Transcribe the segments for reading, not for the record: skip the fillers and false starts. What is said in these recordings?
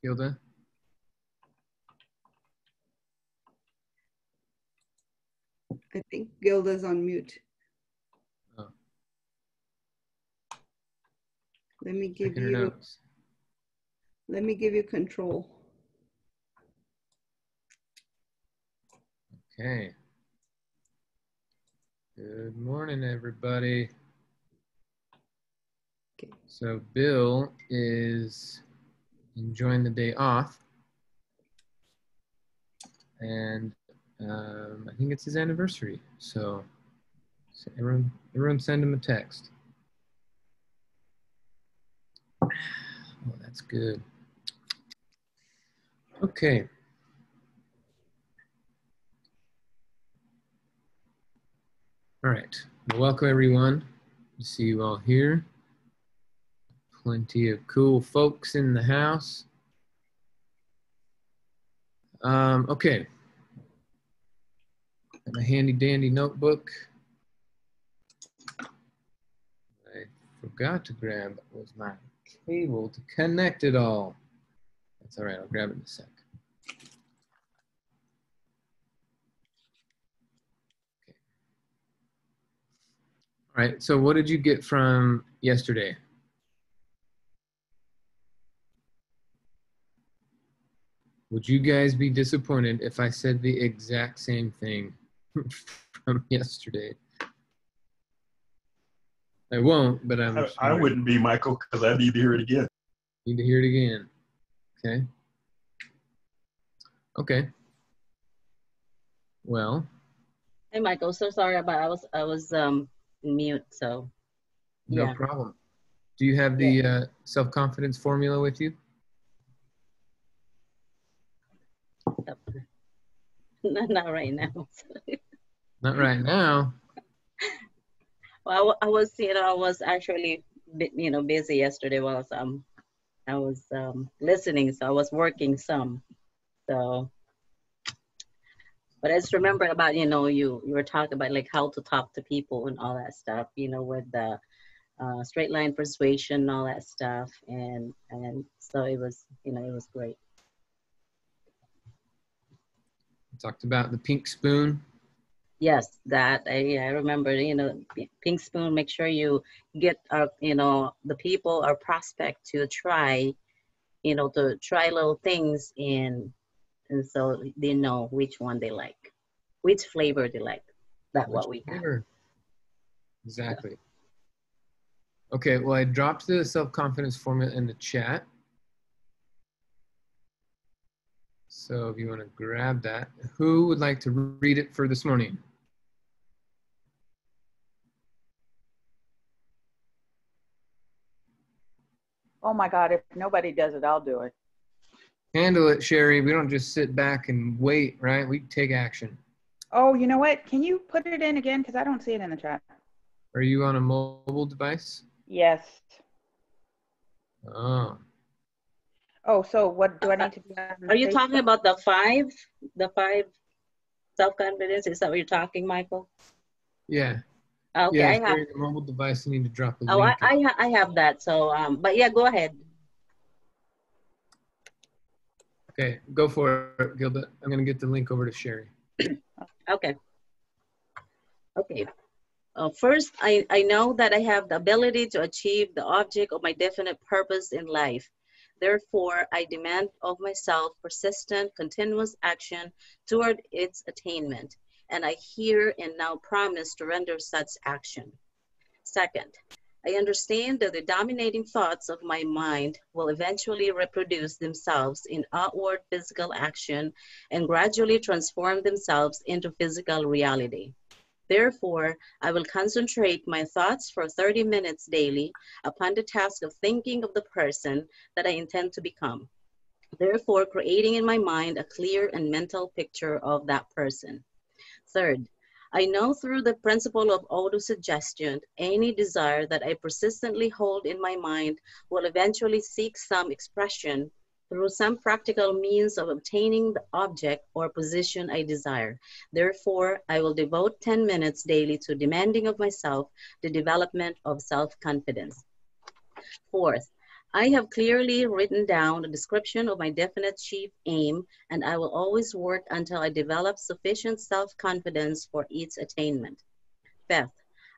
Gilda? I think Gilda's on mute. Oh. Let me give you control. Okay. Good morning, everybody. Okay. So Bill is enjoying the day off, and I think it's his anniversary. So everyone send him a text. Oh, that's good. Okay. All right. Well, welcome everyone. Good to see you all here. Plenty of cool folks in the house. Okay. Got my handy dandy notebook. I forgot to grab was my cable to connect it all. That's all right. I'll grab it in a sec. Okay. All right. So what did you get from yesterday? Would you guys be disappointed if I said the exact same thing from yesterday? I won't, but I wouldn't be, Michael, because I need to hear it again. Need to hear it again. Okay. Okay. Well. Hey, Michael. So sorry about I was mute. So. No problem. Do you have the self-confidence formula with you? Not right now. Not right now. Well, I was actually, busy yesterday while I was listening, so I was working some. So, but I just remember about, you were talking about like how to talk to people and all that stuff, with the straight line persuasion and all that stuff. And so it was, it was great. Talked about the pink spoon. Yes, that I remember, pink spoon, make sure you get, the people or prospect to try, to try little things and so they know which one they like, which flavor they like. That's what we have. Exactly. Yeah. Okay, well, I dropped the self-confidence formula in the chat. So if you want to grab that, who would like to read it for this morning? Oh my God, if nobody does it, I'll do it. Handle it, Sherry. We don't just sit back and wait, right? We take action. Oh, you know what? Can you put it in again? Because I don't see it in the chat. Are you on a mobile device? Yes. Oh. Oh, so what do I need to do? Are you talking about the five self-confidence? Is that what you're talking, Michael? Yeah. Okay, yeah, I have the mobile device. You need to drop a oh, link. I have that. So, but yeah, go ahead. Okay, go for it, Gilda. I'm gonna get the link over to Sherry. Okay. Okay. First, I know that I have the ability to achieve the object of my definite purpose in life. Therefore, I demand of myself persistent, continuous action toward its attainment, and I here and now promise to render such action. Second, I understand that the dominating thoughts of my mind will eventually reproduce themselves in outward physical action and gradually transform themselves into physical reality. Therefore, I will concentrate my thoughts for 30 minutes daily upon the task of thinking of the person that I intend to become. Therefore, creating in my mind a clear and mental picture of that person. Third, I know through the principle of autosuggestion, any desire that I persistently hold in my mind will eventually seek some expression through some practical means of obtaining the object or position I desire. Therefore, I will devote 10 minutes daily to demanding of myself the development of self-confidence. Fourth, I have clearly written down a description of my definite chief aim, and I will always work until I develop sufficient self-confidence for its attainment. Fifth,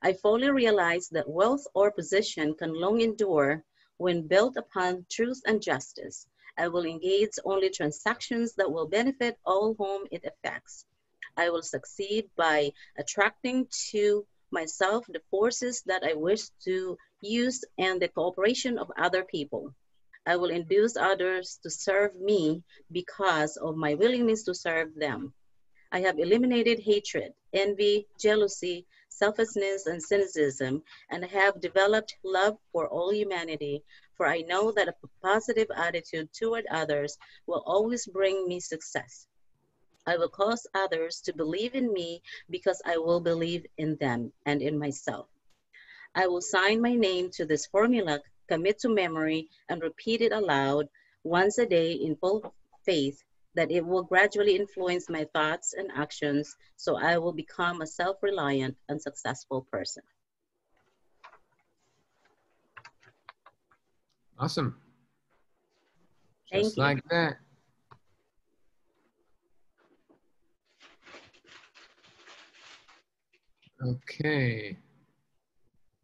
I fully realize that wealth or position can long endure when built upon truth and justice. I will engage only transactions that will benefit all whom it affects. I will succeed by attracting to myself the forces that I wish to use and the cooperation of other people. I will induce others to serve me because of my willingness to serve them. I have eliminated hatred, envy, jealousy, selfishness, and cynicism, and have developed love for all humanity, for I know that a positive attitude toward others will always bring me success. I will cause others to believe in me because I will believe in them and in myself. I will sign my name to this formula, commit to memory, and repeat it aloud once a day in full faith that it will gradually influence my thoughts and actions so I will become a self-reliant and successful person. Awesome. Thank Just you. like that. Okay.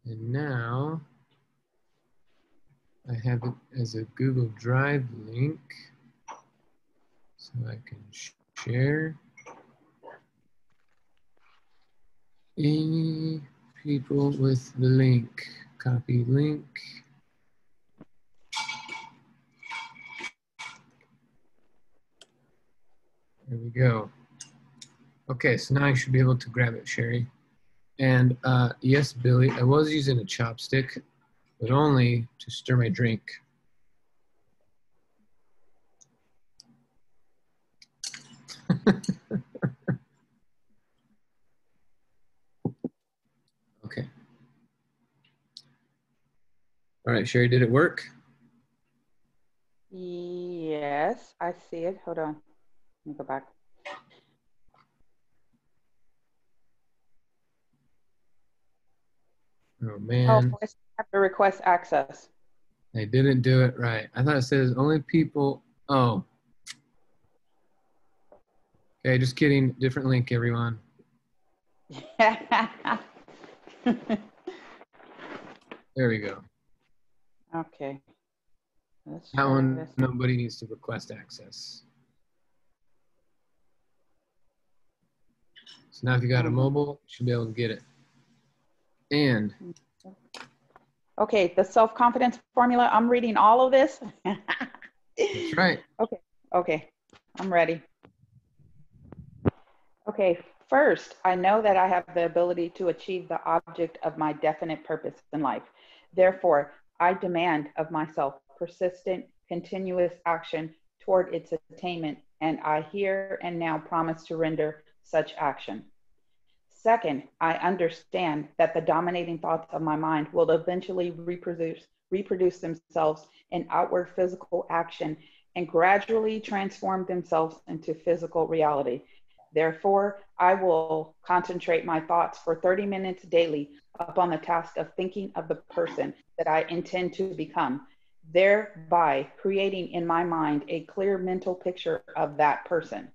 And now I have it as a Google Drive link so I can share. Any people with the link? Copy link. There we go. Okay, so now you should be able to grab it, Sherry. And yes, Billy, I was using a chopstick, but only to stir my drink. Okay. All right, Sherry, did it work? Yes, I see it. Hold on. Let me go back. Oh, man. Oh, I have to request access. I didn't do it right. I thought it says only people. Oh. Okay, just kidding. Different link, everyone. There we go. Okay. Let's That try one, this. nobody needs to request access. So now if you got a mobile, you should be able to get it. And Okay, the self-confidence formula, I'm reading all of this. that's right. Okay, I'm ready. Okay, first, I know that I have the ability to achieve the object of my definite purpose in life. Therefore, I demand of myself persistent, continuous action toward its attainment, and I here and now promise to render such action. Second, I understand that the dominating thoughts of my mind will eventually reproduce themselves in outward physical action and gradually transform themselves into physical reality. Therefore, I will concentrate my thoughts for 30 minutes daily upon the task of thinking of the person that I intend to become, thereby creating in my mind a clear mental picture of that person.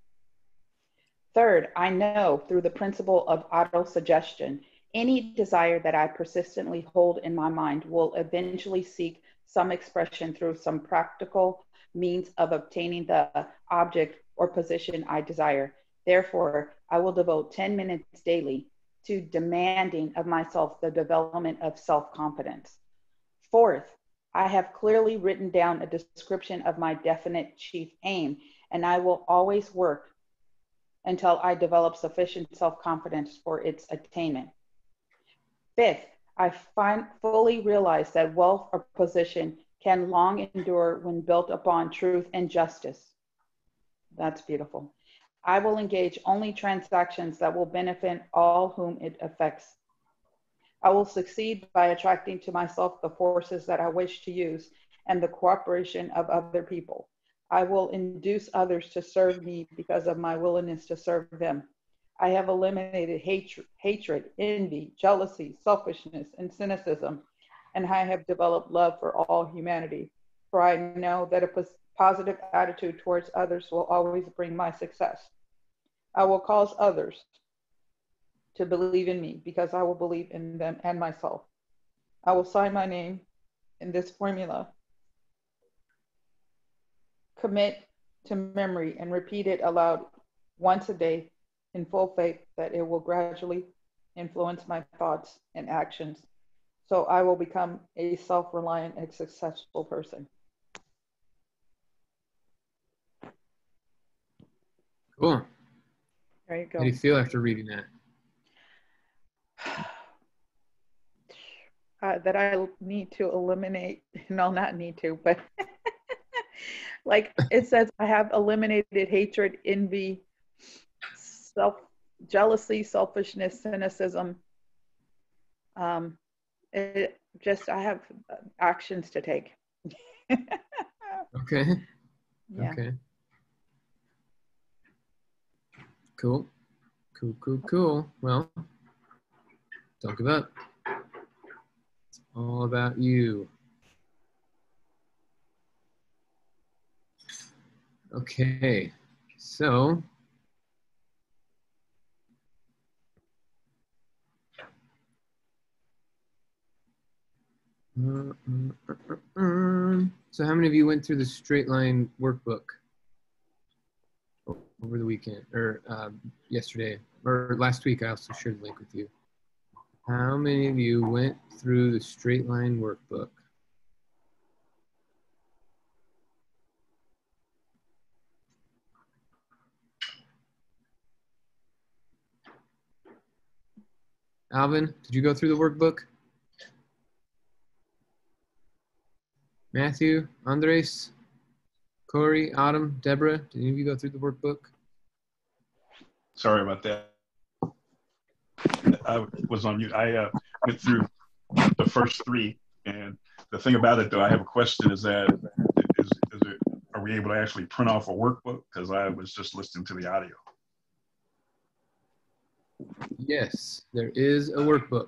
Third, I know through the principle of autosuggestion, any desire that I persistently hold in my mind will eventually seek some expression through some practical means of obtaining the object or position I desire. Therefore, I will devote 10 minutes daily to demanding of myself the development of self-confidence. Fourth, I have clearly written down a description of my definite chief aim, and I will always work until I develop sufficient self-confidence for its attainment. Fifth, I fully realize that wealth or position can long endure when built upon truth and justice. That's beautiful. I will engage only transactions that will benefit all whom it affects. I will succeed by attracting to myself the forces that I wish to use and the cooperation of other people. I will induce others to serve me because of my willingness to serve them. I have eliminated hatred, envy, jealousy, selfishness, and cynicism, and I have developed love for all humanity, for I know that a positive attitude towards others will always bring my success. I will cause others to believe in me because I will believe in them and myself. I will sign my name in this formula, commit to memory, and repeat it aloud once a day in full faith that it will gradually influence my thoughts and actions. So I will become a self-reliant and successful person. Cool. There you go. How do you feel after reading that? That I need to eliminate, no, not need to, but like it says, I have eliminated hatred, envy, jealousy, selfishness, cynicism. I have actions to take. Okay. Yeah. Okay. Cool. Cool. Well, don't give up. It's all about you. Okay. So, so how many of you went through the straight line workbook over the weekend or yesterday or last week? I also shared the link with you. How many of you went through the straight line workbook? Alvin, did you go through the workbook? Matthew, Andres, Corey, Autumn, Deborah, did any of you go through the workbook? Sorry about that. I was on mute. I went through the first three, and the thing about it, though, I have a question: are we able to actually print off a workbook? Because I was just listening to the audio. Yes, there is a workbook.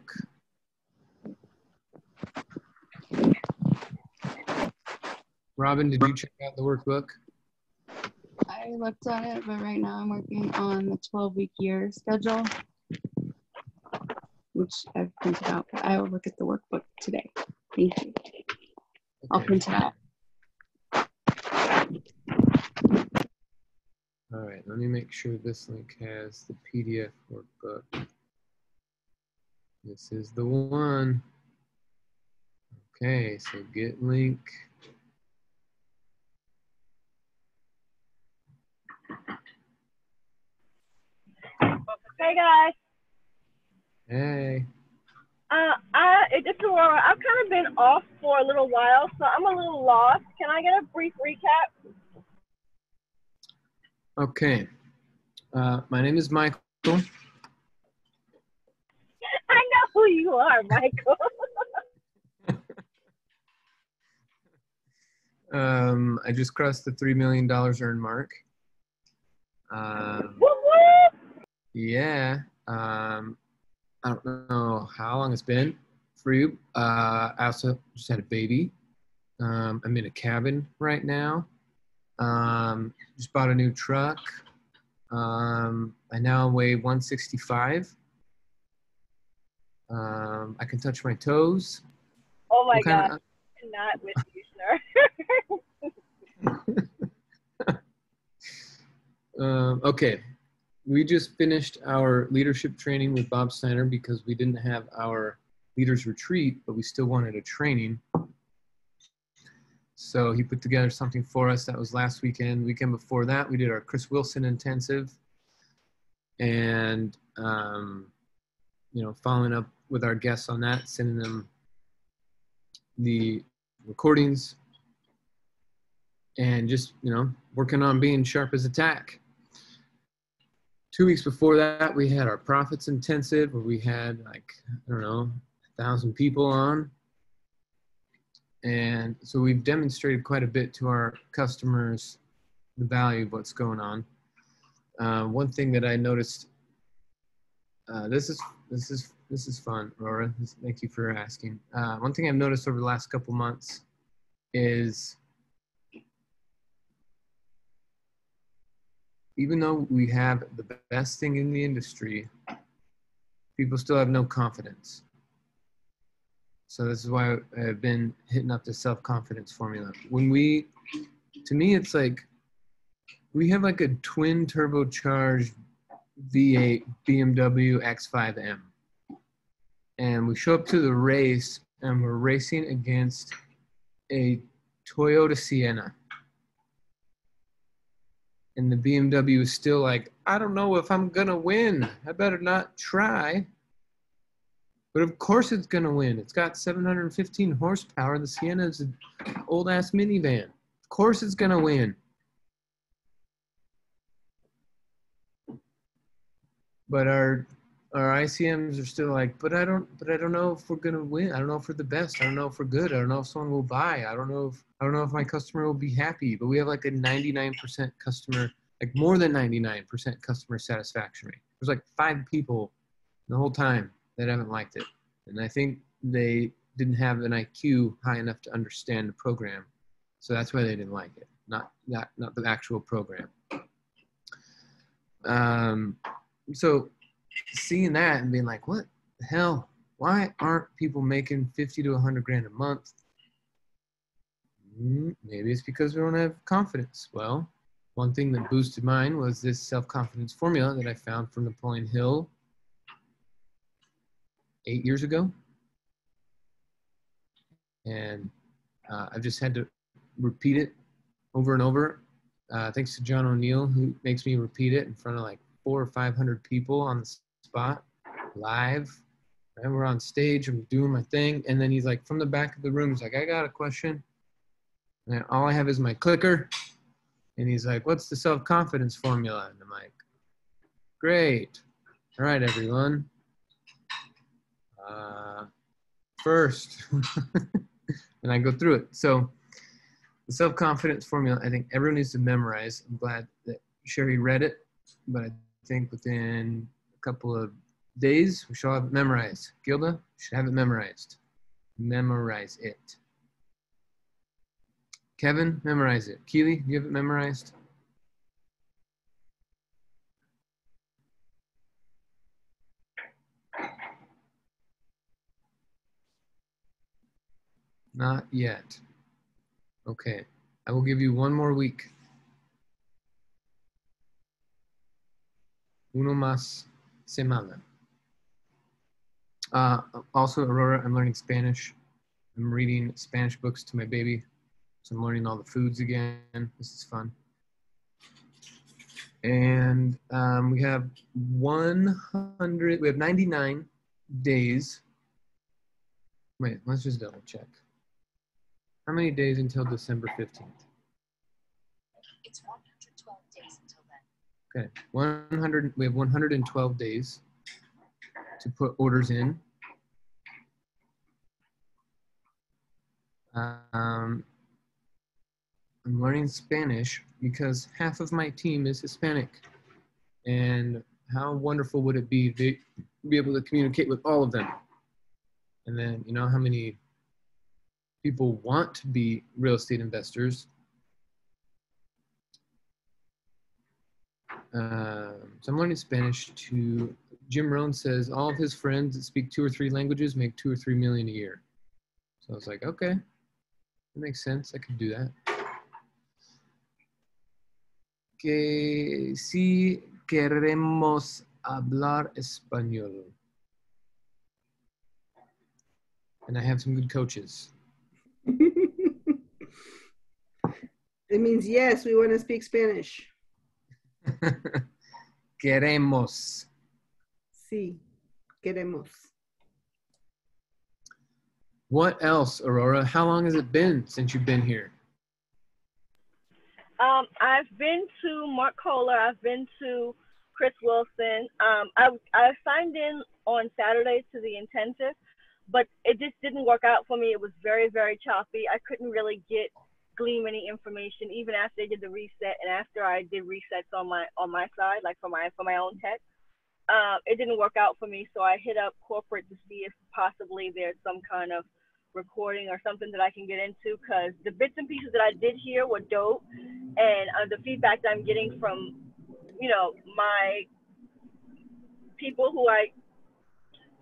Robin, did you check out the workbook? I looked at it, but right now I'm working on the 12-week year schedule, which I've printed out. But I will look at the workbook today. Thank you. I'll print it out. All right, let me make sure this link has the PDF workbook. This is the one. Okay, so get link. Hey guys. Hey. It's Aurora. I've kind of been off for a little while, so I'm a little lost. Can I get a brief recap? Okay. My name is Michael. I know who you are, Michael. I just crossed the $3 million earned mark. Yeah. I don't know how long it's been for you. I also just had a baby. I'm in a cabin right now. Just bought a new truck. I now weigh 165. I can touch my toes. Oh my God. I'm not with you, sir. Okay. We just finished our leadership training with Bob Steiner because we didn't have our leaders retreat, but we still wanted a training. So he put together something for us. That was last weekend. Weekend before that, we did our Chris Wilson intensive. And, following up with our guests on that, sending them the recordings and just, working on being sharp as a tack. 2 weeks before that, we had our Profits Intensive where we had 1,000 people on. And so we've demonstrated quite a bit to our customers the value of what's going on. One thing that I noticed, this is fun, Aurora. Thank you for asking. One thing I've noticed over the last couple months is even though we have the best thing in the industry, people still have no confidence. So this is why I've been hitting up the self-confidence formula. To me, it's like, we have like a twin turbocharged V8 BMW X5M. And we show up to the race and we're racing against a Toyota Sienna. And the BMW is still like, I don't know if I'm gonna win. I better not try. But of course it's gonna win. It's got 715 horsepower. The Sienna is an old ass minivan. Of course it's gonna win. But our ICMs are still like, but I don't know if we're gonna win. I don't know if we're the best. I don't know if we're good. I don't know if someone will buy. I don't know if my customer will be happy. But we have like a 99% customer, like more than 99% customer satisfaction rate. There's like 5 people the whole time that haven't liked it. And I think they didn't have an IQ high enough to understand the program. So that's why they didn't like it, not the actual program. So seeing that and being like, what the hell? Why aren't people making 50 to 100 grand a month? Maybe it's because we don't have confidence. Well, one thing that boosted mine was this self-confidence formula that I found from Napoleon Hill 8 years ago. And I've just had to repeat it over and over. Thanks to John O'Neill, who makes me repeat it in front of like 400 or 500 people on the spot, live. Right? We're on stage, I'm doing my thing. And then he's like, from the back of the room, he's like, I got a question. And all I have is my clicker. And he's like, what's the self-confidence formula? And I'm like, great. All right, everyone. First, and I go through it. So the self-confidence formula, I think everyone needs to memorize. I'm glad that Sherry read it, but I think within a couple of days, we should have it memorized. Gilda should have it memorized. Memorize it. Kevin, memorize it. Keely, do you have it memorized? Not yet. Okay. I will give you one more week. Uno más semana. Also, Aurora, I'm learning Spanish. I'm reading Spanish books to my baby. So I'm learning all the foods again. This is fun. And we have 99 days. Wait, let's just double check. How many days until December 15th? It's 112 days until then. Okay, we have 112 days to put orders in. I'm learning Spanish because half of my team is Hispanic. And how wonderful would it be to be able to communicate with all of them? And then, you know how many people want to be real estate investors? So I'm learning Spanish to, Jim Rohn says all of his friends that speak 2 or 3 languages make 2 or 3 million a year. So I was like, okay, that makes sense. I could do that. Que si queremos hablar español. And I have some good coaches. It means yes, we want to speak Spanish. Queremos. Sí, queremos. What else, Aurora? How long has it been since you've been here? I've been to Mark Kohler. I've been to Chris Wilson. I signed in on Saturday to the intensive, but it just didn't work out for me. It was very, very choppy. I couldn't really glean any information, even after they did the reset and after I did resets on my side, like for my own tech. It didn't work out for me, so I hit up corporate to see if possibly there's some kind of recording or something that I can get into, because the bits and pieces that I did hear were dope, and the feedback that I'm getting from my people who I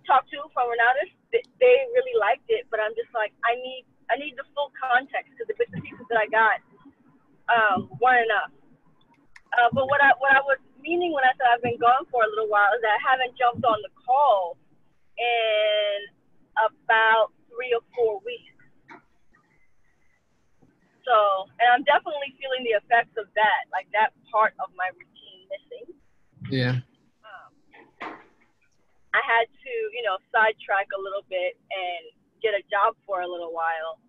talked to from Renatus, they really liked it, but I'm just like, I need the full context because the bits and pieces that I got weren't enough. But what I was meaning when I said I've been gone for a little while is that I haven't jumped on the call in about 3 or 4 weeks. So, and I'm definitely feeling the effects of that, like that part of my routine missing. Yeah. I had to, sidetrack a little bit and get a job for a little while.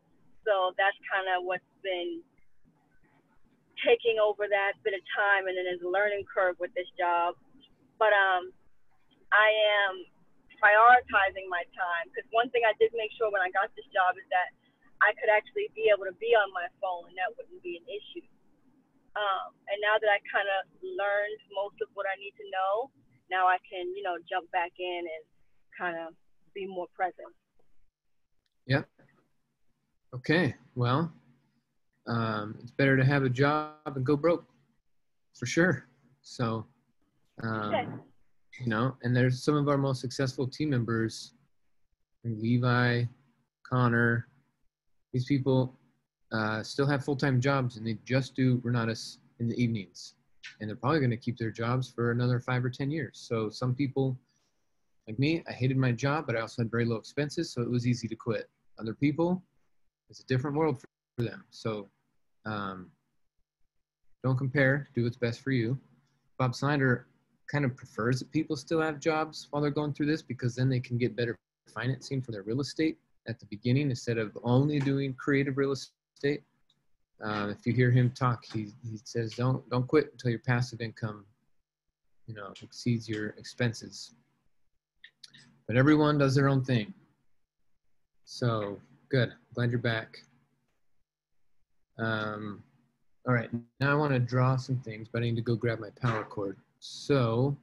So that's kind of what's been taking over that bit of time, and then there's a learning curve with this job. But I am prioritizing my time, because one thing I did make sure when I got this job is that I could actually be able to be on my phone, and that wouldn't be an issue. And now that I kind of learned most of what I need to know, now I can, jump back in and kind of be more present. Yep. Okay. Well, it's better to have a job and go broke, for sure. So, and there's some of our most successful team members, Levi, Connor, these people still have full-time jobs, and they just do Renatus in the evenings. And they're probably going to keep their jobs for another 5 or 10 years. So some people, like me, I hated my job, but I also had very low expenses, so it was easy to quit. Other people, it's a different world for them. So don't compare. Do what's best for you. Bob Snyder kind of prefers that people still have jobs while they're going through this, because then they can get better financing for their real estate at the beginning instead of only doing creative real estate. If you hear him talk, he says, don't quit until your passive income, exceeds your expenses. But everyone does their own thing. So good. Glad you're back. All right. Now I want to draw some things, but I need to go grab my power cord. So,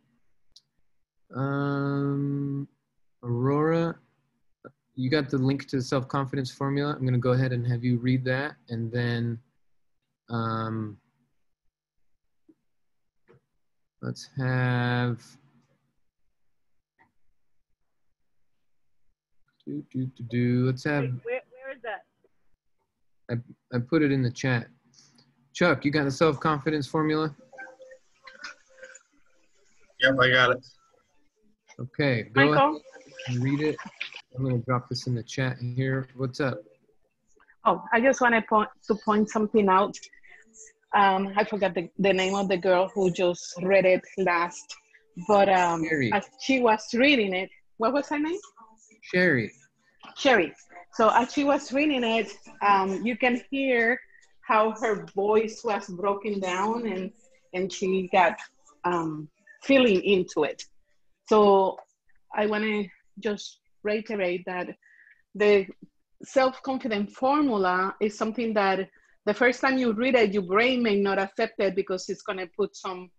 Aurora, you got the link to the self-confidence formula. I'm going to go ahead and have you read that, and then let's have let's have. Where is that? I put it in the chat. Chuck, you got the self-confidence formula? Yep, I got it. Okay, go ahead and read it. I'm going to drop this in the chat here. What's up? Oh, I just want to point something out. I forgot the name of the girl who just read it last, but as she was reading it, what was her name? Sherry. So as she was reading it, you can hear how her voice was broken down, and she got feeling into it. So I want to just reiterate that the self-confident formula is something that the first time you read it, your brain may not accept it because it's going to put some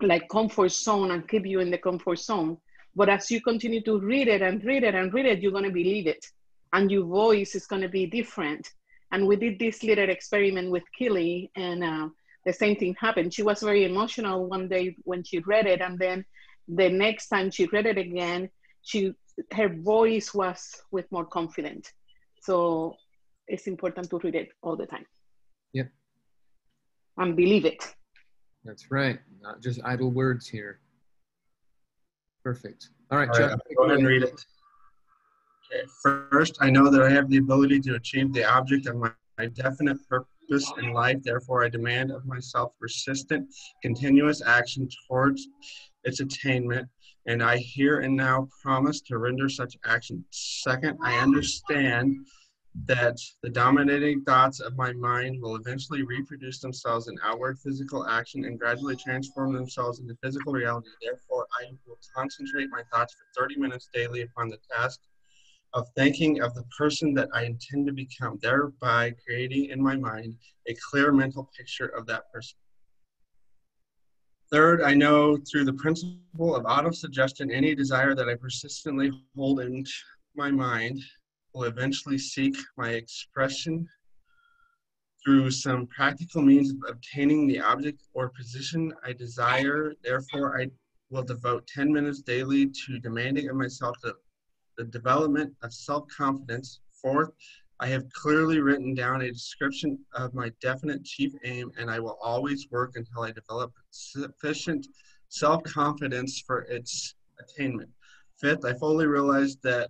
like comfort zone and keep you in the comfort zone. But as you continue to read it and read it and read it, you're going to believe it. And your voice is going to be different. And we did this little experiment with Kelly, and the same thing happened. She was very emotional one day when she read it. And then the next time she read it again, her voice was with more confidence. So it's important to read it all the time. Yep. And believe it. That's right. Not just idle words here. Perfect. All right, Chuck. All right, go ahead and read it. Okay. First, I know that I have the ability to achieve the object of my definite purpose in life. Therefore, I demand of myself persistent, continuous action towards its attainment, and I here and now promise to render such action. Second, I understand that the dominating thoughts of my mind will eventually reproduce themselves in outward physical action and gradually transform themselves into physical reality. Therefore, I will concentrate my thoughts for 30 minutes daily upon the task of thinking of the person that I intend to become, thereby creating in my mind a clear mental picture of that person. Third, I know through the principle of auto-suggestion, any desire that I persistently hold in my mind will eventually seek my expression through some practical means of obtaining the object or position I desire. Therefore, I will devote 10 minutes daily to demanding of myself the development of self-confidence. Fourth, I have clearly written down a description of my definite chief aim, and I will always work until I develop sufficient self-confidence for its attainment. Fifth, I fully realize that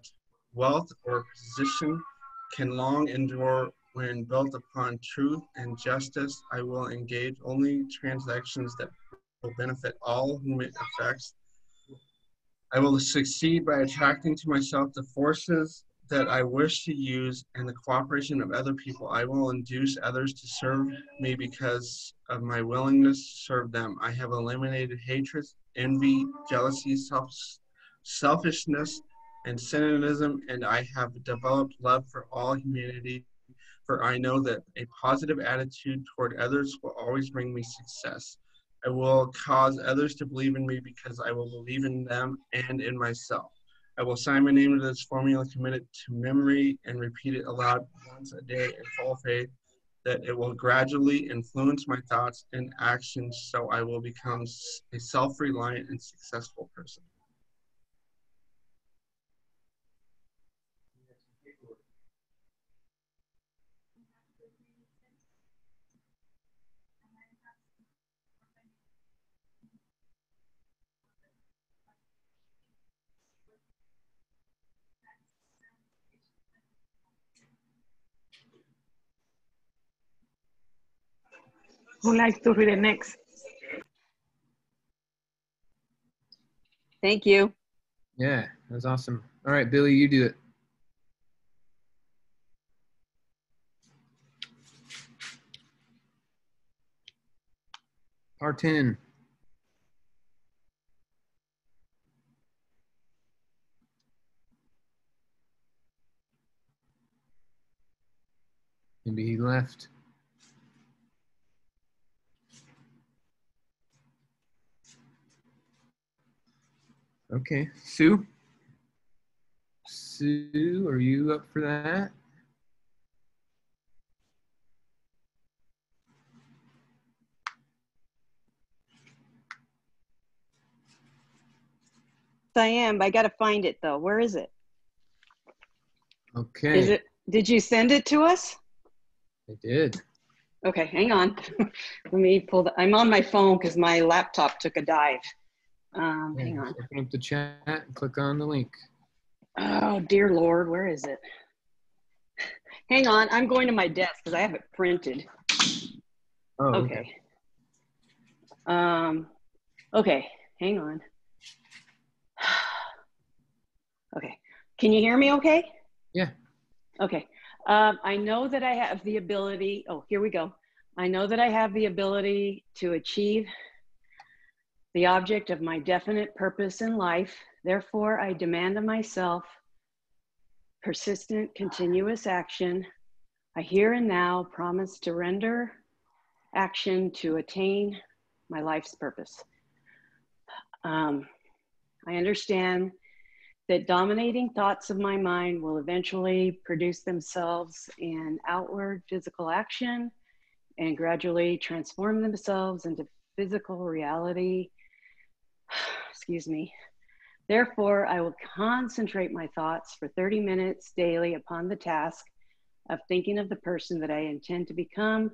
wealth or position can long endure when built upon truth and justice. I will engage only transactions that will benefit all whom it affects. I will succeed by attracting to myself the forces that I wish to use and the cooperation of other people. I will induce others to serve me because of my willingness to serve them. I have eliminated hatred, envy, jealousy, selfishness, and cynicism, and I have developed love for all humanity, for I know that a positive attitude toward others will always bring me success. I will cause others to believe in me because I will believe in them and in myself. I will sign my name to this formula, commit it to memory, and repeat it aloud once a day in full faith that it will gradually influence my thoughts and actions, so I will become a self-reliant and successful person. Who'd like to read it next? Thank you. Yeah, that's awesome. All right, Billy, you do it. Part 10. Maybe he left. Okay, Sue? Sue, are you up for that? I am, but I got to find it though. Where is it? Okay. Is it? Did you send it to us? I did. Okay, hang on. Let me pull the. I'm on my phone because my laptop took a dive. Hang on. Open up the chat and click on the link. Oh dear Lord, where is it? Hang on, I'm going to my desk because I have it printed. Oh. Okay. Okay, hang on. Okay, can you hear me okay? Yeah. Okay, I know that I have the ability, oh, here we go. I know that I have the ability to achieve the object of my definite purpose in life. Therefore, I demand of myself persistent, continuous action. I here and now promise to render action to attain my life's purpose. I understand that dominating thoughts of my mind will eventually produce themselves in outward physical action and gradually transform themselves into physical reality. Excuse me. Therefore, I will concentrate my thoughts for 30 minutes daily upon the task of thinking of the person that I intend to become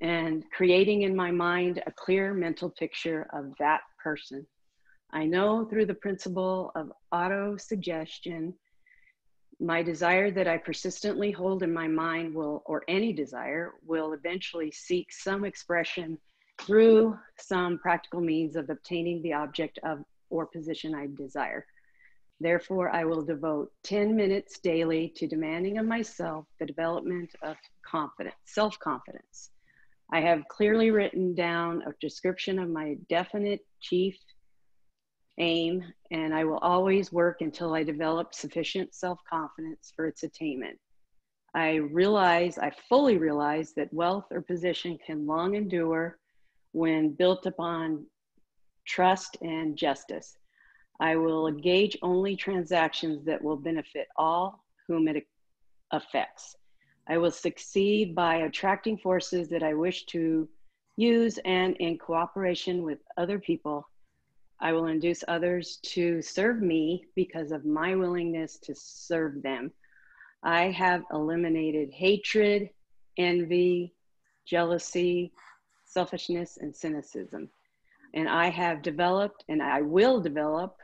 and creating in my mind a clear mental picture of that person. I know through the principle of auto-suggestion, my desire that I persistently hold in my mind will, or any desire, will eventually seek some expression through some practical means of obtaining the object of or position I desire. Therefore, I will devote 10 minutes daily to demanding of myself the development of confidence, self-confidence. I have clearly written down a description of my definite chief aim, and I will always work until I develop sufficient self-confidence for its attainment. I fully realize that wealth or position can long endure when built upon trust and justice. I will engage only transactions that will benefit all whom it affects. I will succeed by attracting forces that I wish to use, and in cooperation with other people, I will induce others to serve me because of my willingness to serve them. I have eliminated hatred, envy, jealousy, selfishness, and cynicism. And I have developed, and I will develop,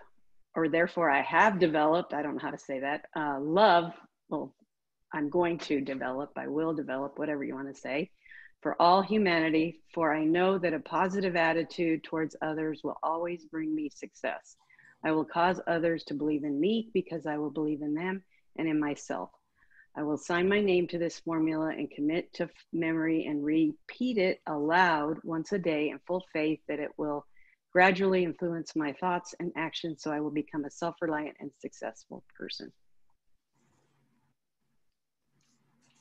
or therefore I have developed, I don't know how to say that, love, well, I'm going to develop, I will develop, whatever you want to say, for all humanity, for I know that a positive attitude towards others will always bring me success. I will cause others to believe in me because I will believe in them and in myself. I will sign my name to this formula and commit to memory and repeat it aloud once a day in full faith that it will gradually influence my thoughts and actions so I will become a self-reliant and successful person.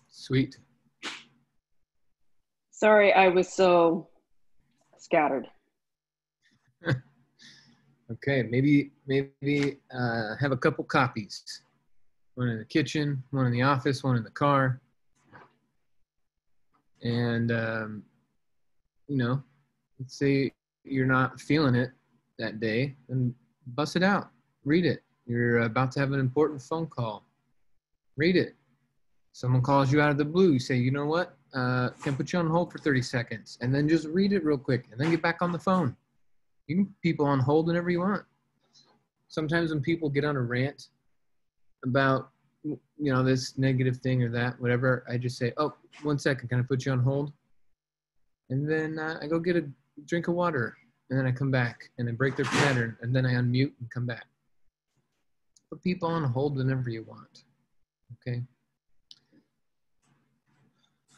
Sweet. Sorry, I was so scattered. Okay, maybe have a couple copies. One in the kitchen, one in the office, one in the car. And, you know, let's say you're not feeling it that day, then bust it out. Read it. You're about to have an important phone call. Read it. Someone calls you out of the blue. You say, you know what? Can put you on hold for 30 seconds. And then just read it real quick and then get back on the phone. You can put people on hold whenever you want. Sometimes when people get on a rant about, you know, this negative thing or that, whatever, I just say, oh, 1 second, can I put you on hold? And then I go get a drink of water, and then I come back, and I break their pattern, and then I unmute and come back. Put people on hold whenever you want, okay?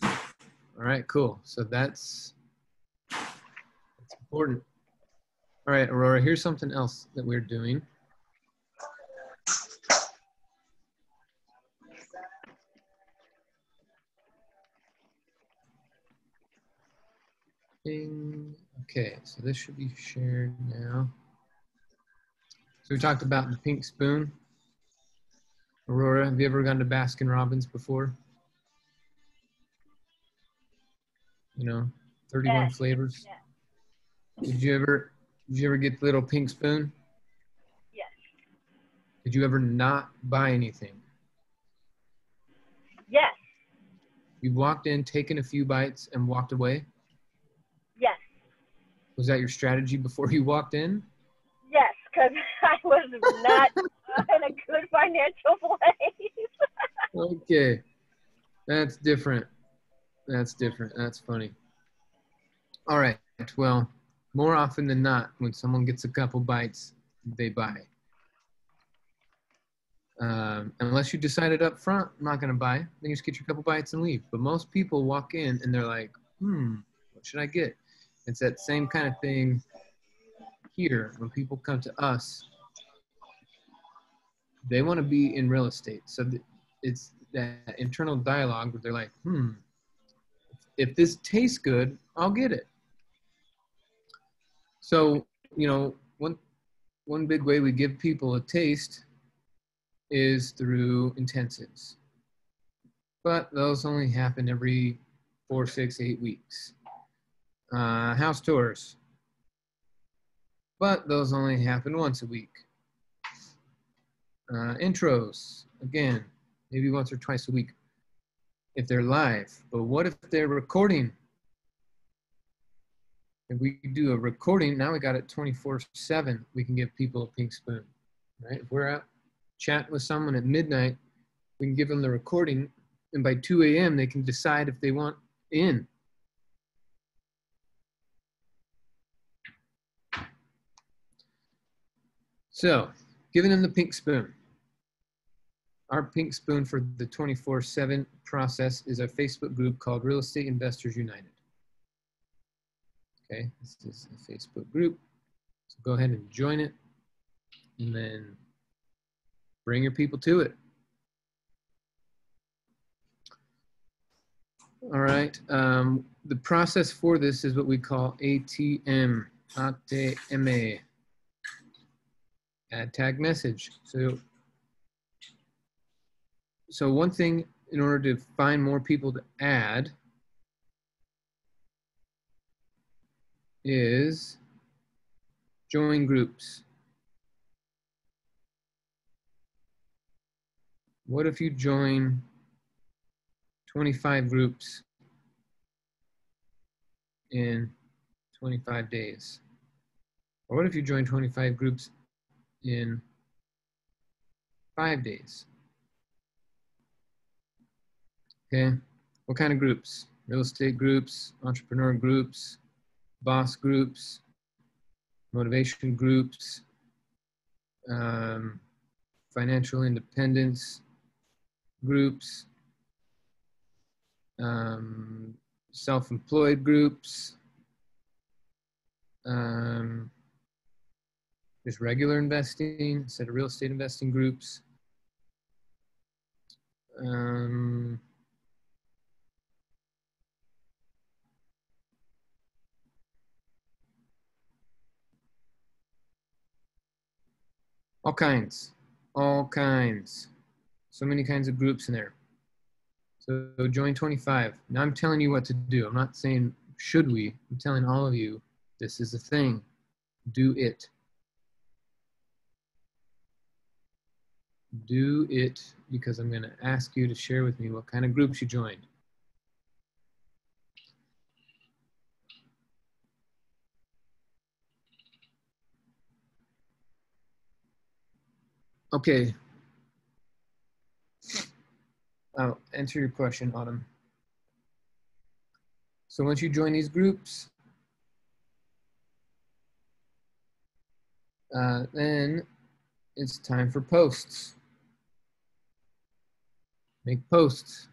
All right, cool. So that's important. All right, Aurora, here's something else that we're doing. Okay, so this should be shared now. So we talked about the pink spoon. Aurora, have you ever gone to Baskin Robbins before? You know, 31 Yes. flavors. Yes. Did you ever get the little pink spoon? Yes. Did you ever not buy anything? Yes. You walked in, taken a few bites, and walked away? Yes. Was that your strategy before you walked in? Yes, because I was not in a good financial place. Okay. That's different. That's different. That's funny. All right. Well, more often than not, when someone gets a couple bites, they buy. Unless you decided up front, I'm not going to buy, then you just get your couple bites and leave. But most people walk in and they're like, what should I get? It's that same kind of thing here. When people come to us, they want to be in real estate. So it's that internal dialogue where they're like, if this tastes good, I'll get it. So, you know, one big way we give people a taste is through intensives. But those only happen every 4, 6, 8 weeks. House tours. But those only happen once a week. Intros, again, maybe once or twice a week if they're live. But what if they're recording? If we do a recording, now we got it 24/7, we can give people a pink spoon, right? If we're out chatting with someone at midnight, we can give them the recording, and by 2 a.m. they can decide if they want in. So, giving them the pink spoon. Our pink spoon for the 24/7 process is our Facebook group called Real Estate Investors United. Okay, this is a Facebook group. So go ahead and join it, and then bring your people to it. All right, the process for this is what we call ATM, ATM, add tag message. So one thing in order to find more people to add is join groups. What if you join 25 groups in 25 days? Or what if you join 25 groups in 5 days? Okay, what kind of groups? Real estate groups, entrepreneur groups, boss groups, motivation groups, financial independence groups, self-employed groups, just regular investing instead of real estate investing groups. All kinds. So many kinds of groups in there. So join 25. Now I'm telling you what to do. I'm not saying should we. I'm telling all of you this is a thing. Do it. Do it, because I'm going to ask you to share with me what kind of groups you joined. Okay. I'll answer your question, Autumn. So once you join these groups, then it's time for posts. Make posts.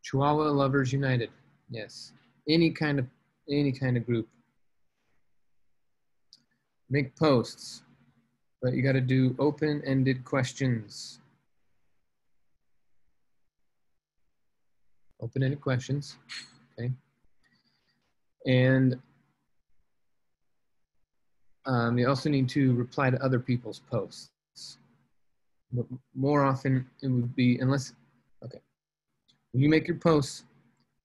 Chihuahua Lovers United. Yes. Any kind of group. Make posts. But you got to do open-ended questions. Open-ended questions. Okay. And you also need to reply to other people's posts. But more often it would be, unless, okay. When you make your posts,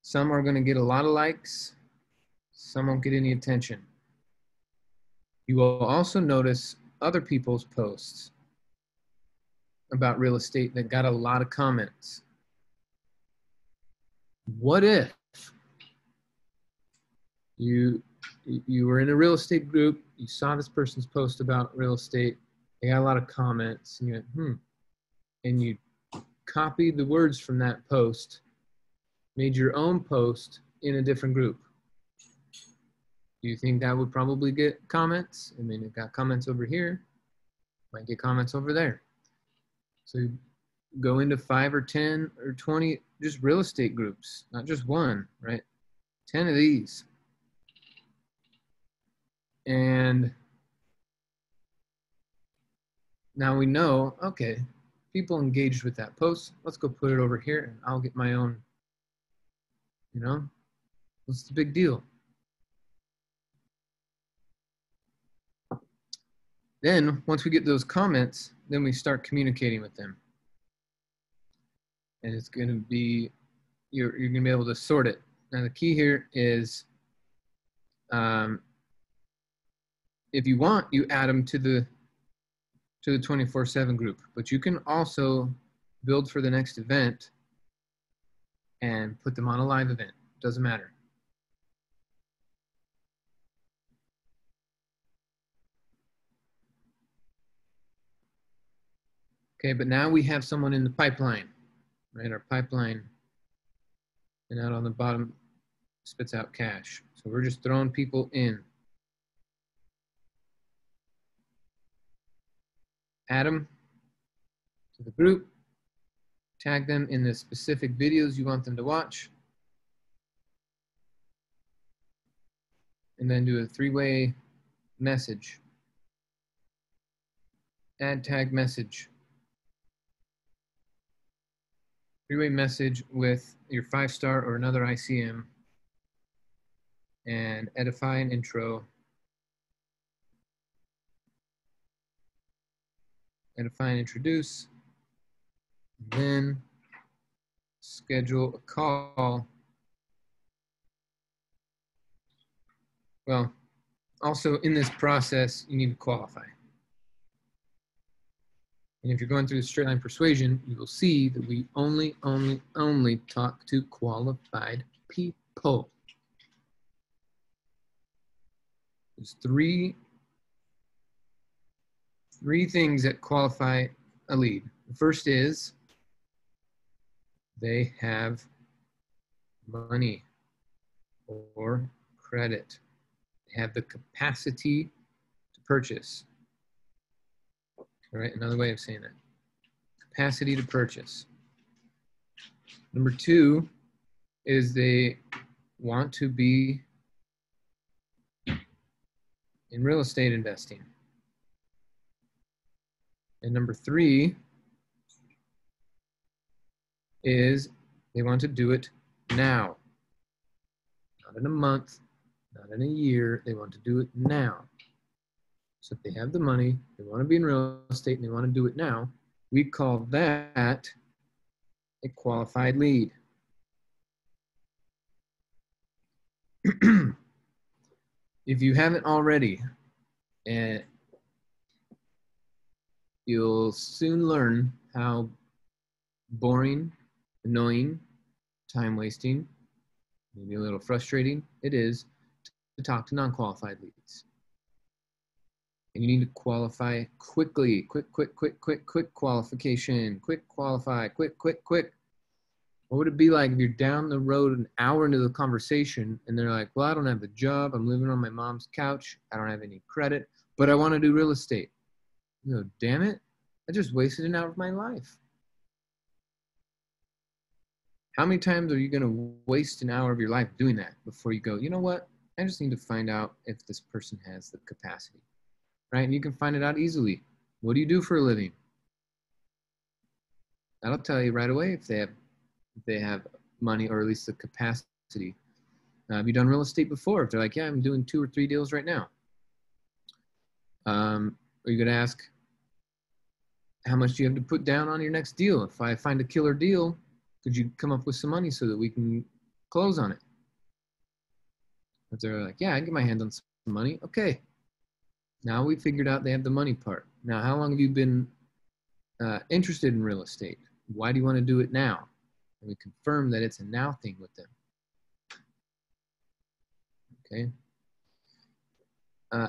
some are going to get a lot of likes, some won't get any attention. You will also notice other people's posts about real estate that got a lot of comments. What if you were in a real estate group, you saw this person's post about real estate, they got a lot of comments, and you went, and you copied the words from that post, made your own post in a different group. Do you think that would probably get comments? I mean, it got comments over here, might get comments over there. So you go into 5 or 10 or 20 just real estate groups, not just one, right? 10 of these. And now we know, okay, people engaged with that post. Let's go put it over here and I'll get my own, you know? What's the big deal? Then once we get those comments, then we start communicating with them. And it's going to be, you're going to be able to sort it. Now the key here is, if you want, you add them to the 24/7 group, but you can also build for the next event and put them on a live event. Doesn't matter. Okay, but now we have someone in the pipeline, right? Our pipeline, and out on the bottom spits out cash. So we're just throwing people in. Add them to the group, tag them in the specific videos you want them to watch, and then do a 3-way message. Add tag message. 3-way message with your 5-star or another ICM, and edify an intro. Edify and introduce. Then schedule a call. Well, also in this process, you need to qualify. And if you're going through the straight line persuasion, you will see that we only talk to qualified people. There's three things that qualify a lead. The first is they have money or credit. They have the capacity to purchase. All right, another way of saying that. Capacity to purchase. Number two is they want to be in real estate investing. And number three is they want to do it now. Not in a month, not in a year. They want to do it now. So if they have the money, they want to be in real estate, and they want to do it now, we call that a qualified lead. If you haven't already, you'll soon learn how boring, annoying, time-wasting, maybe a little frustrating it is to talk to non-qualified leads. And you need to qualify quickly. Quick qualification. Quick qualify. Quick. What would it be like if you're down the road an hour into the conversation and they're like, well, I don't have a job. I'm living on my mom's couch. I don't have any credit, but I want to do real estate. You go, damn it. I just wasted an hour of my life. How many times are you going to waste an hour of your life doing that before you go, you know what? I just need to find out if this person has the capacity. Right? And you can find it out easily. What do you do for a living? That'll tell you right away if they have money or at least the capacity. Have you done real estate before? If they're like, yeah, I'm doing 2 or 3 deals right now. Are you going to ask, how much do you have to put down on your next deal? If I find a killer deal, could you come up with some money so that we can close on it? If they're like, yeah, I can get my hands on some money. Okay. Now we figured out they have the money part. Now, how long have you been interested in real estate? Why do you want to do it now? And we confirm that it's a now thing with them. Okay.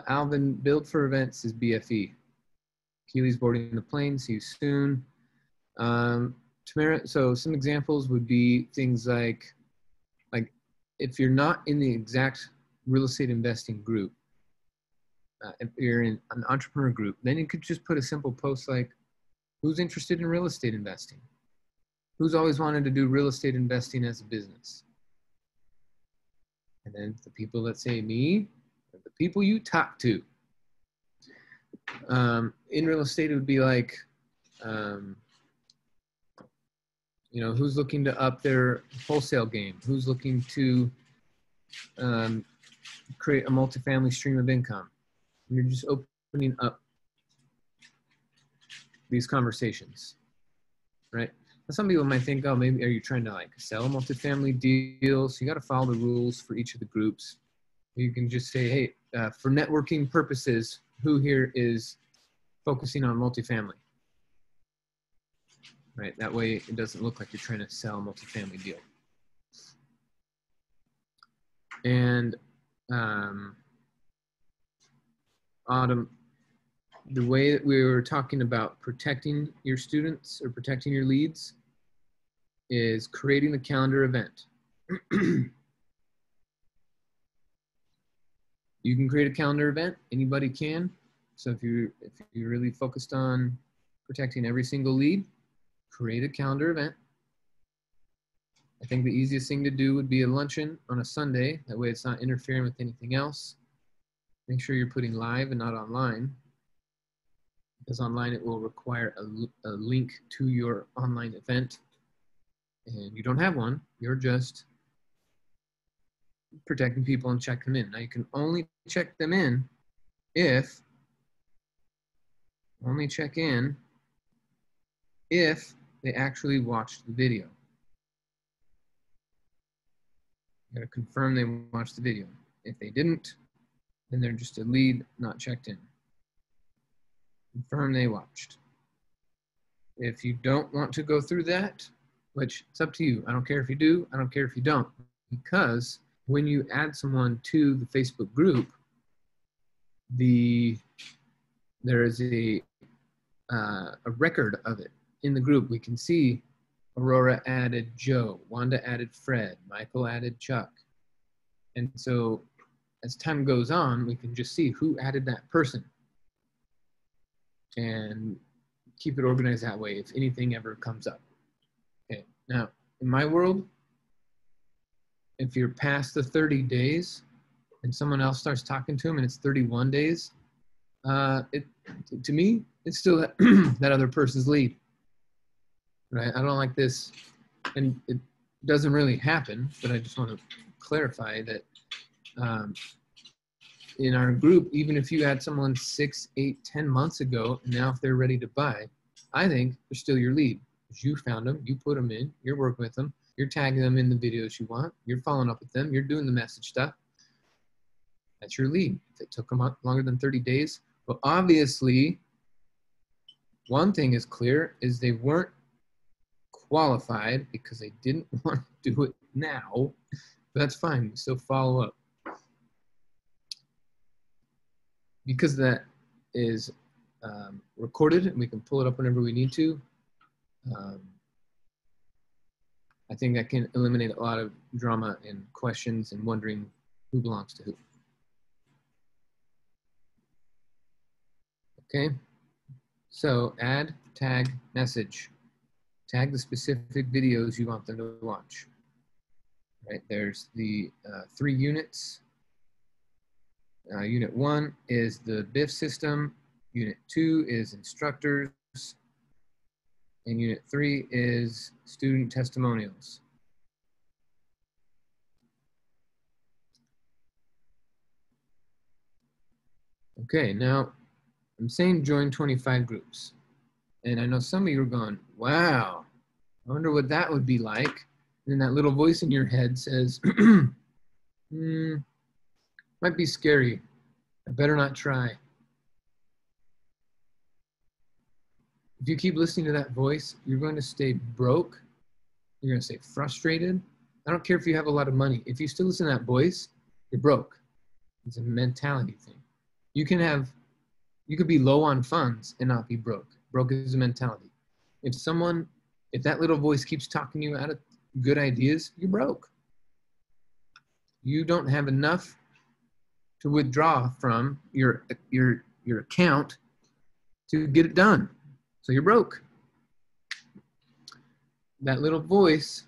Alvin, build for events is BFE. Keely's boarding the plane. See you soon. Tamara, so some examples would be things like if you're not in the exact real estate investing group, if you're in an entrepreneur group, then you could just put a simple post like, who's interested in real estate investing? Who's always wanted to do real estate investing as a business? And then the people that say me are the people you talk to. In real estate, it would be like, who's looking to up their wholesale game? Who's looking to create a multifamily stream of income? And you're just opening up these conversations, right? Now, some people might think, oh, maybe are you trying to like sell a multifamily deal? So you got to follow the rules for each of the groups. You can just say, hey, for networking purposes, who here is focusing on multifamily? Right, that way it doesn't look like you're trying to sell a multifamily deal. And Autumn, the way that we were talking about protecting your students or protecting your leads is creating a calendar event. You can create a calendar event, anybody can. So if you're really focused on protecting every single lead, create a calendar event. I think the easiest thing to do would be a luncheon on a Sunday. That way it's not interfering with anything else. Make sure you're putting live and not online. Because online it will require a link to your online event. And you don't have one. You're just protecting people and check them in. Now you can only check them in if they actually watched the video. You gotta confirm they watched the video. If they didn't, then they're just a lead not checked in. Confirm they watched. If you don't want to go through that, which it's up to you. I don't care if you do, I don't care if you don't. Because when you add someone to the Facebook group, there is a record of it in the group. We can see Aurora added Joe, Wanda added Fred, Michael added Chuck. And so as time goes on, we can just see who added that person and keep it organized that way if anything ever comes up. Okay, now in my world, if you're past the 30 days and someone else starts talking to them and it's 31 days, to me, it's still that other person's lead, right? I don't like this, and it doesn't really happen, but I just want to clarify that in our group, even if you had someone 6, 8, 10 months ago, and now if they're ready to buy, I think they're still your lead. Because you found them, you put them in, you're working with them, you're tagging them in the videos you want, you're following up with them, you're doing the message stuff. That's your lead. If it took them longer than 30 days, well, obviously, one thing is clear is they weren't qualified because they didn't want to do it now. But that's fine. We still follow up. Because that is recorded and we can pull it up whenever we need to, I think that can eliminate a lot of drama and questions and wondering who belongs to who. Okay, so add, tag, message. Tag the specific videos you want them to watch. Right, there's the 3 units. Unit 1 is the BIF system. Unit 2 is instructors. And Unit 3 is student testimonials. Okay, now I'm saying join 25 groups. And I know some of you are going, wow, I wonder what that would be like. And then that little voice in your head says, might be scary. I better not try. If you keep listening to that voice, you're going to stay broke. You're going to stay frustrated. I don't care if you have a lot of money. If you still listen to that voice, you're broke. It's a mentality thing. You could be low on funds and not be broke. Broke is a mentality. If that little voice keeps talking you out of good ideas, you're broke. You don't have enough to withdraw from your account to get it done. So you're broke. That little voice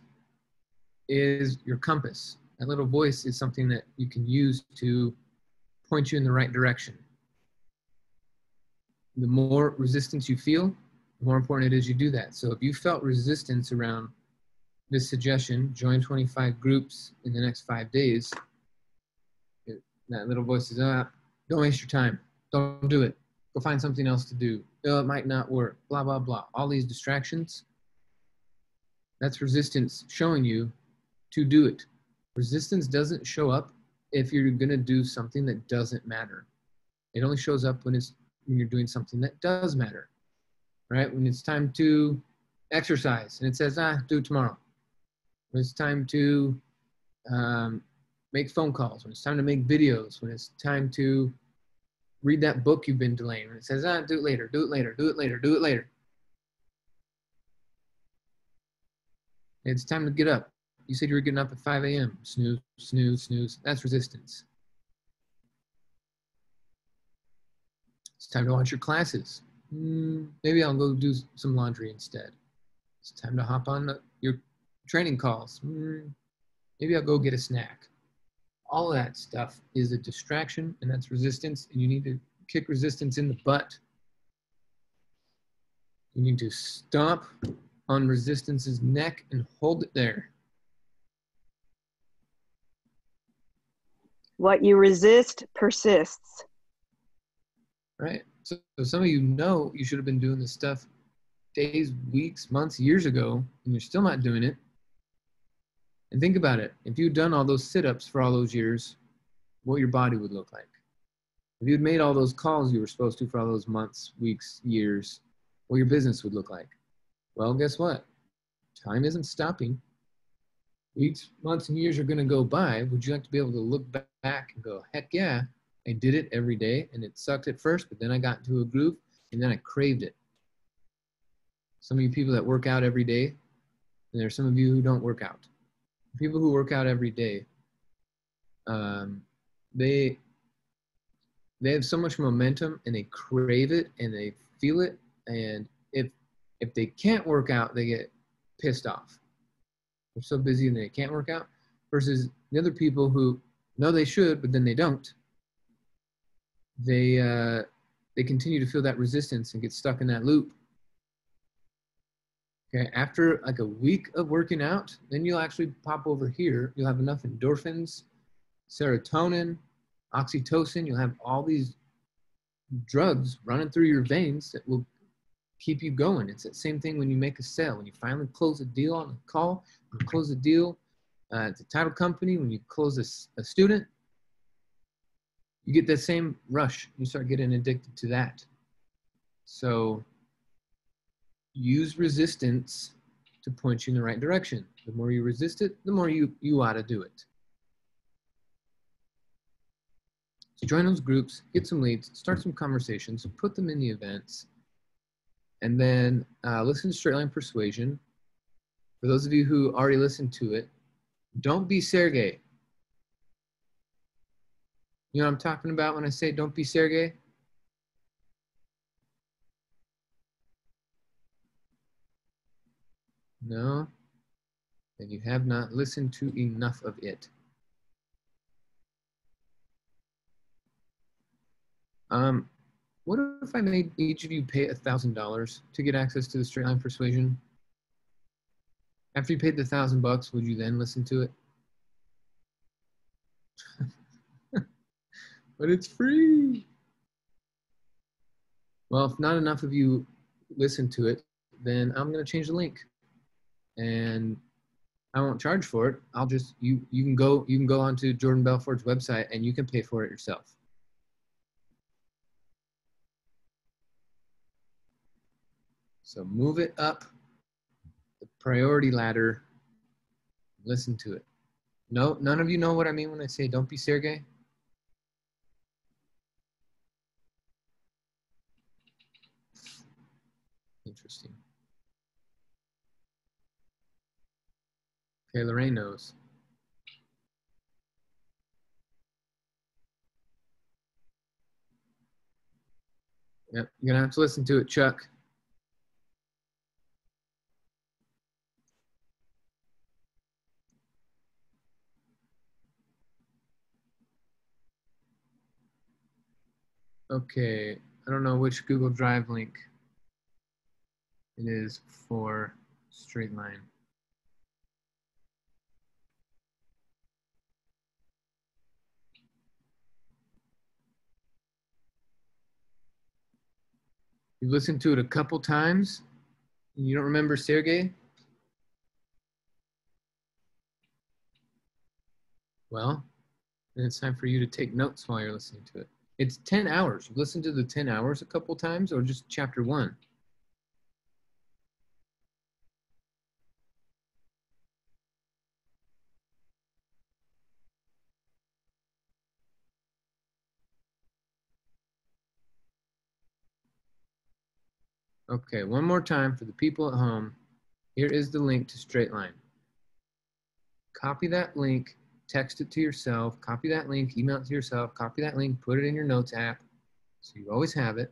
is your compass. That little voice is something that you can use to point you in the right direction. The more resistance you feel, the more important it is you do that. So if you felt resistance around this suggestion, join 25 groups in the next 5 days, that little voice says, don't waste your time. Don't do it. Go find something else to do. Oh, it might not work. Blah, blah, blah. All these distractions, that's resistance showing you to do it. Resistance doesn't show up if you're going to do something that doesn't matter. It only shows up when you're doing something that does matter, right? When it's time to exercise and it says, do it tomorrow. When it's time to make phone calls, when it's time to make videos, when it's time to read that book you've been delaying, when it says, do it later, do it later, do it later, do it later. It's time to get up. You said you were getting up at 5 a.m. Snooze, snooze, snooze. That's resistance. It's time to watch your classes. Maybe I'll go do some laundry instead. It's time to hop on your training calls. Maybe I'll go get a snack. All of that stuff is a distraction, and that's resistance, and you need to kick resistance in the butt. You need to stomp on resistance's neck and hold it there. What you resist persists. Right? So some of you know you should have been doing this stuff days, weeks, months, years ago, and you're still not doing it. And think about it. If you'd done all those sit-ups for all those years, what your body would look like. If you'd made all those calls you were supposed to for all those months, weeks, years, what your business would look like. Well, guess what? Time isn't stopping. Weeks, months, and years are going to go by. Would you like to be able to look back and go, heck yeah, I did it every day, and it sucked at first, but then I got into a groove, and then I craved it. Some of you people that work out every day, and there's some of you who don't work out. People who work out every day, they have so much momentum, and they crave it, and they feel it, and if they can't work out, they get pissed off. They're so busy and they can't work out, versus the other people who know they should, but then they don't. They continue to feel that resistance and get stuck in that loop. Okay, after like a week of working out, then you'll actually pop over here. You'll have enough endorphins, serotonin, oxytocin. You'll have all these drugs running through your veins that will keep you going. It's the same thing when you make a sale. When you finally close a deal on a call, when you close a deal at the title company, when you close a student, you get that same rush. You start getting addicted to that. So use resistance to point you in the right direction. The more you resist it, the more you ought to do it. So join those groups, get some leads, start some conversations, put them in the events, and then listen to Straight Line Persuasion. For those of you who already listened to it, don't be Sergey. You know what I'm talking about when I say don't be Sergey? No? Then you have not listened to enough of it. What if I made each of you pay $1,000 to get access to the Straight Line Persuasion? After you paid the $1,000, would you then listen to it? But it's free. Well, if not enough of you listen to it, then I'm going to change the link, and I won't charge for it. I'll just you can go onto Jordan Belfort's website and you can pay for it yourself. So move it up the priority ladder. Listen to it. No, none of you know what I mean when I say don't be Sergey? Interesting. Okay, Lorraine knows. Yep, you're gonna have to listen to it, Chuck. Okay, I don't know which Google Drive link it is for Straight Line. You've listened to it a couple times and you don't remember Sergey? Well, then it's time for you to take notes while you're listening to it. It's 10 hours. You've listened to the 10 hours a couple times, or just chapter 1? Okay, one more time for the people at home. Here is the link to Straight Line. Copy that link, text it to yourself, copy that link, email it to yourself, copy that link, put it in your notes app so you always have it,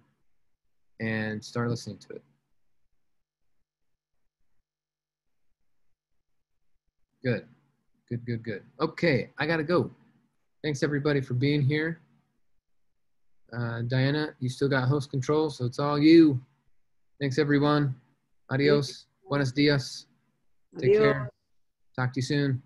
and start listening to it. Good, good, good, good. Okay, I gotta go. Thanks everybody for being here. Diana, you still got host control, so it's all you. Thanks everyone. Adios. Buenos dias. Take care. Talk to you soon.